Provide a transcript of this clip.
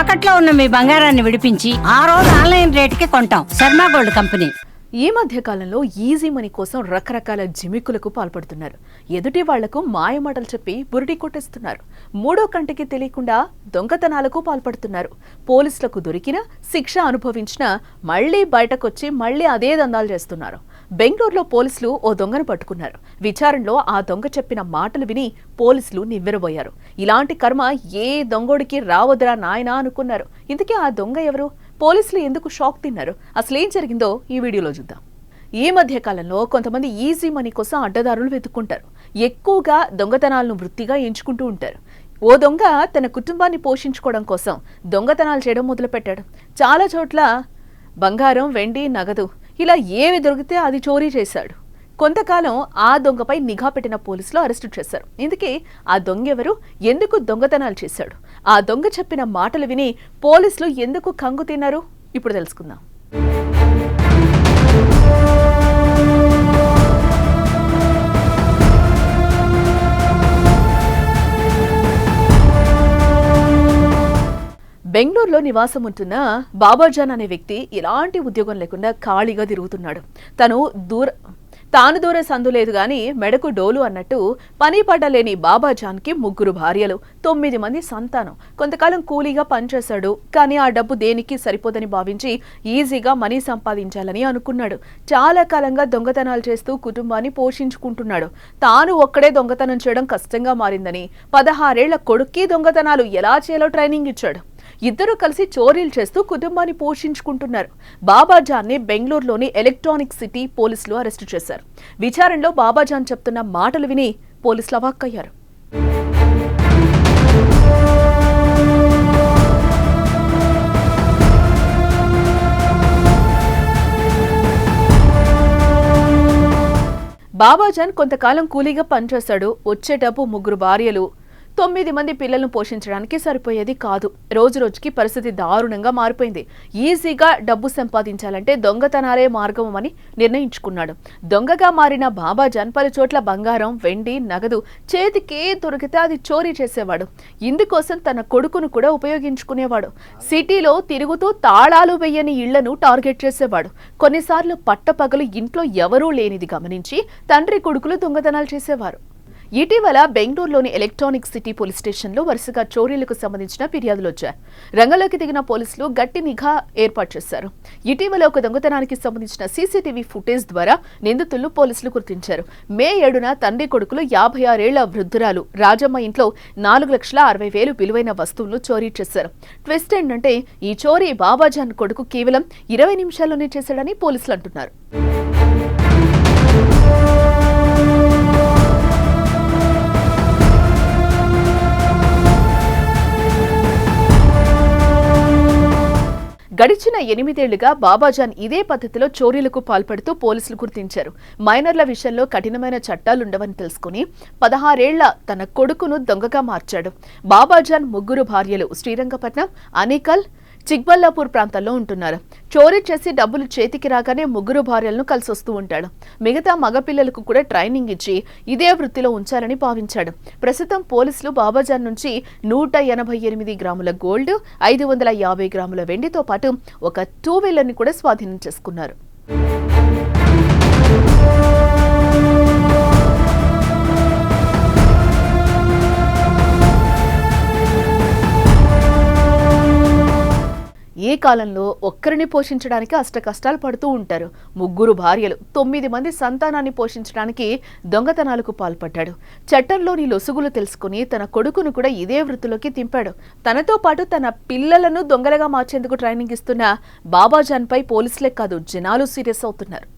తాకట్లో ఉన్న మీ బంగారాన్ని విడిపించి ఆ రోజు ఆన్లైన్ రేటుకి కొంటాం. Sharma gold company. ఈ మధ్య కాలంలో ఈజీ మనీ కోసం రకరకాల జిమిక్కులకు పాల్పడుతున్నారు. ఎదుటి వాళ్లకు మాయమాటలు చెప్పి బురిడి కొట్టేస్తున్నారు. మూడో కంటికి తెలియకుండా దొంగతనాలకు పాల్పడుతున్నారు. పోలీసులకు దొరికిన శిక్ష అనుభవించిన మళ్లీ బయటకొచ్చి మళ్లీ అదే దందాలు చేస్తున్నారు. బెంగళూరులో పోలీసులు ఓ దొంగను పట్టుకున్నారు. విచారణలో ఆ దొంగ చెప్పిన మాటలు విని పోలీసులు నివ్వెరబోయారు. ఇలాంటి కర్మ ఏ దొంగోడికి రావద్దురా నాయనా అనుకున్నారు. ఇంతకీ ఆ దొంగ ఎవరు? పోలీసులు ఎందుకు షాక్ తిన్నారు? అసలేం జరిగిందో ఈ వీడియోలో చూద్దాం. ఈ మధ్య కాలంలో కొంతమంది ఈజీ మనీ కోసం అడ్డదారులు వెతుక్కుంటారు. ఎక్కువగా దొంగతనాలను వృత్తిగా ఎంచుకుంటూ ఉంటారు. ఓ దొంగ తన కుటుంబాన్ని పోషించుకోవడం కోసం దొంగతనాలు చేయడం మొదలుపెట్టాడు. చాలా చోట్ల బంగారం, వెండి, నగదు ఇలా ఏవి దొరికితే అది చోరీ చేశాడు. కొంతకాలం ఆ దొంగపై నిఘా పెట్టిన పోలీసులు అరెస్టు చేశారు. ఇందుకే ఆ దొంగ ఎవరు, ఎందుకు దొంగతనాలు చేశాడు, ఆ దొంగ చెప్పిన మాటలు విని పోలీసులు ఎందుకు కంగు తిన్నారు, ఇప్పుడు తెలుసుకుందాం. బెంగళూరులో నివాసం ఉంటున్న బాబాజాన్ అనే వ్యక్తి ఎలాంటి ఉద్యోగం లేకుండా ఖాళీగా తిరుగుతున్నాడు. తాను దూర సందు లేదు గాని మెడకు డోలు అన్నట్టు పని పడలేని బాబాజాన్కి 3 భార్యలు, 9 మంది సంతానం. కొంతకాలం కూలీగా పనిచేశాడు. కానీ ఆ డబ్బు దేనికి సరిపోదని భావించి ఈజీగా మనీ సంపాదించాలని అనుకున్నాడు. చాలా కాలంగా దొంగతనాలు చేస్తూ కుటుంబాన్ని పోషించుకుంటున్నాడు. తాను ఒక్కడే దొంగతనం చేయడం కష్టంగా మారిందని 16 ఏళ్ల కొడుక్కి దొంగతనాలు ఎలా చేయాలో ట్రైనింగ్ ఇచ్చాడు. ఇద్దరు కలిసి చోరీలు చేస్తూ కుటుంబాన్ని పోషించుకుంటున్నారు. బాబాజాన్ని బెంగళూరులోని ఎలక్ట్రానిక్ సిటీ పోలీసులు అరెస్టు చేశారు. విచారణలో బాబాజాన్ చెప్తున్న మాటలు విని పోలీసులు అవాక్కయ్యారు. బాబాజాన్ కొంతకాలం కూలీగా పనిచేశాడు. వచ్చే డబ్బు 3 భార్యలు, 9 మంది పిల్లలను పోషించడానికి సరిపోయేది కాదు. రోజు రోజుకి పరిస్థితి దారుణంగా మారిపోయింది. ఈజీగా డబ్బు సంపాదించాలంటే దొంగతనాలే మార్గం అని నిర్ణయించుకున్నాడు. దొంగగా మారిన బాబాజాన్ పలు చోట్ల బంగారం, వెండి, నగదు చేతికే దొరికితే అది చోరీ చేసేవాడు. ఇందుకోసం తన కొడుకును కూడా ఉపయోగించుకునేవాడు. సిటీలో తిరుగుతూ తాళాలు వెయ్యని ఇళ్లను టార్గెట్ చేసేవాడు. కొన్నిసార్లు పట్టపగలు ఇంట్లో ఎవరూ లేనిది గమనించి తండ్రి కొడుకులు దొంగతనాలు చేసేవారు. ఇటీవల బెంగళూరులోని ఎలక్ట్రానిక్ సిటీ పోలీస్ స్టేషన్లో వరుసగా చోరీలకు సంబంధించిన ఫిర్యాదులు వచ్చాయి. రంగంలోకి దిగిన పోలీసులు గట్టి నిఘా ఏర్పాటు చేశారు. ఇటీవల ఒక దొంగతనానికి సంబంధించిన సీసీటీవీ ఫుటేజ్ ద్వారా నిందితులను పోలీసులు గుర్తించారు. మే 7న తండ్రి కొడుకులు 56 ఏళ్ల వృద్ధురాలు రాజమ్మ ఇంట్లో 4,60,000 విలువైన వస్తువులను చోరీ చేశారు. ట్విస్ట్ ఏంటంటే ఈ చోరీ బాబాజాన్ కొడుకు కేవలం 20 నిమిషాల్లోనే చేశాడని పోలీసులు అంటున్నారు. గడిచిన 8 ఏళ్లుగా బాబాజాన్ ఇదే పద్ధతిలో చోరీలకు పాల్పడుతూ పోలీసులు గుర్తించారు. మైనర్ల విషయంలో కఠినమైన చట్టాలుండవని తెలుసుకుని 16 ఏళ్ల తన కొడుకును దొంగగా మార్చాడు. బాబాజాన్ 3 భార్యలు శ్రీరంగపట్నం, అనికల్, చిక్బల్లాపూర్ ప్రాంతాల్లో ఉంటున్నారు. చోరీ చేసి డబ్బులు చేతికి రాగానే 3 భార్యలను కలిసి వస్తూ ఉంటాడు. మిగతా మగపిల్లలకు కూడా ట్రైనింగ్ ఇచ్చి ఇదే వృత్తిలో ఉంచాలని భావించాడు. ప్రస్తుతం పోలీసులు బాబాజాన్ నుంచి 188 గ్రాముల గోల్డ్, 550 గ్రాముల వెండితో పాటు ఒక 2 వీలర్ని కూడా స్వాధీనం చేసుకున్నారు. ఈ కాలంలో ఒక్కరిని పోషించడానికి అష్టకష్టాలు పడుతూ ఉంటారు. 3 భార్యలు, 9 మంది సంతానాన్ని పోషించడానికి దొంగతనాలకు పాల్పడ్డాడు. చట్టంలోని లొసుగులు తెలుసుకుని తన కొడుకును కూడా ఇదే వృత్తిలోకి దింపాడు. తనతో పాటు తన పిల్లలను దొంగలుగా మార్చేందుకు ట్రైనింగ్ ఇస్తున్న బాబాజాన్ పై పోలీసులే కాదు జనాలు సీరియస్ అవుతున్నారు.